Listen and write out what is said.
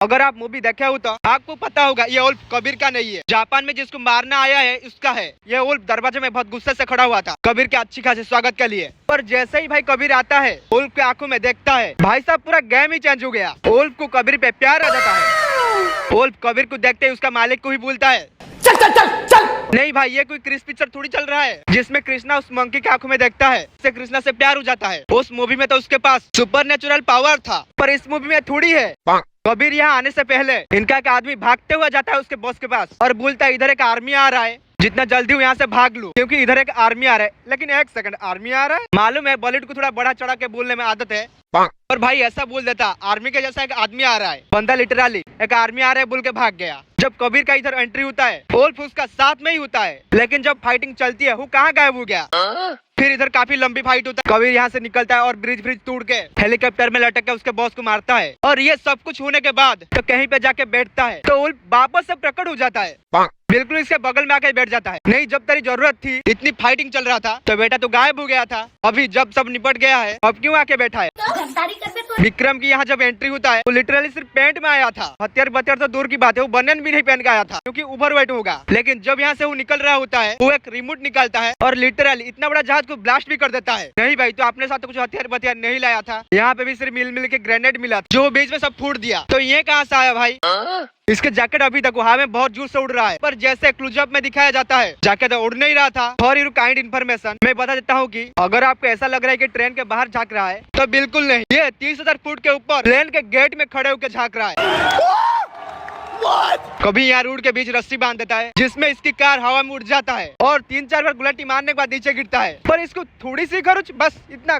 अगर आप मूवी देखे हो तो आपको पता होगा ये वुल्फ कबीर का नहीं है। जापान में जिसको मारना आया है उसका है। ये वुल्फ दरवाजे में बहुत गुस्से से खड़ा हुआ था कबीर के अच्छी खासी स्वागत के लिए। पर जैसे ही भाई कबीर आता है वुल्फ की आंखों में देखता है, भाई साहब पूरा गेम ही चेंज हो गया। वुल्फ को कबीर पे प्यार आ जाता है। वुल्फ कबीर को देखते ही उसका मालिक को ही बोलता है, चल चल चल चल। नहीं भाई, ये कोई क्रिस पिक्चर थोड़ी चल रहा है जिसमें कृष्णा उस मंकी की आंखों में देखता है, उससे कृष्णा से प्यार हो जाता है। उस मूवी में तो उसके पास सुपर नेचुरल पावर था, पर इस मूवी में थोड़ी है। कबीर यहाँ आने से पहले इनका एक आदमी भागते हुए जाता है उसके बॉस के पास और बोलता है इधर एक आर्मी आ रहा है, जितना जल्दी हो यहाँ से भाग लूं क्योंकि इधर एक आर्मी आ रहा है। लेकिन एक सेकंड, आर्मी आ रहा है? मालूम है बॉलीवुड को थोड़ा बड़ा चढ़ा के बोलने में आदत है, और भाई ऐसा बोल देता आर्मी के जैसा एक आदमी आ रहा है। बंदा लिटरली एक आर्मी आ रहा है बोल के भाग गया। जब कबीर का इधर एंट्री होता है वुल्फ उसका साथ में ही होता है, लेकिन जब फाइटिंग चलती है वो कहाँ गायब हो गया। फिर इधर काफी लंबी फाइट होता है। कबीर यहाँ से निकलता है और ब्रिज तोड़ के हेलीकॉप्टर में लटक के उसके बॉस को मारता है। और ये सब कुछ होने के बाद तो कहीं पे जाके बैठता है तो वुल्फ वापस से प्रकट हो जाता है, बिल्कुल इसके बगल में आके बैठ जाता है। नहीं, जब तेरी जरूरत थी, इतनी फाइटिंग चल रहा था तो बेटा तो गायब हो गया था। अभी जब सब निपट गया है अब क्यों आके बैठा है? विक्रम की यहाँ जब एंट्री होता है वो लिटरली सिर्फ पैंट में आया था। हथियार तो दूर की बात है, वो बनियान भी नहीं पहन के आया था क्योंकि ओवरवेट होगा। लेकिन जब यहाँ से वो निकल रहा होता है वो एक रिमोट निकालता है और लिटरली इतना बड़ा जहाज को ब्लास्ट भी कर देता है। नहीं भाई, तो अपने साथ तो कुछ हथियार नहीं लाया था, यहाँ पे भी सिर्फ मिल के ग्रेनेड मिला जो बीच में सब फूट दिया। तो ये कहाँ से आया भाई? इसके जैकेट अभी तक हवा में बहुत जोर से उड़ रहा है, पर जैसे क्लोजअप में दिखाया जाता है जैकेट उड़ नहीं रहा था। फॉर योर काइंड इन्फॉर्मेशन मैं बता देता हूँ कि अगर आपको ऐसा लग रहा है कि ट्रेन के बाहर झांक रहा है तो बिल्कुल नहीं, ये 30,000 फुट के ऊपर प्लेन के गेट में खड़े होकर झांक रहा है। कभी यहाँ रोड के बीच रस्सी बांध देता है जिसमें इसकी कार हवा में उड़ जाता है और 3-4 बार गुलाटी मारने के बाद नीचे गिरता है। पर इसको थोड़ी सी खरोच, बस इतना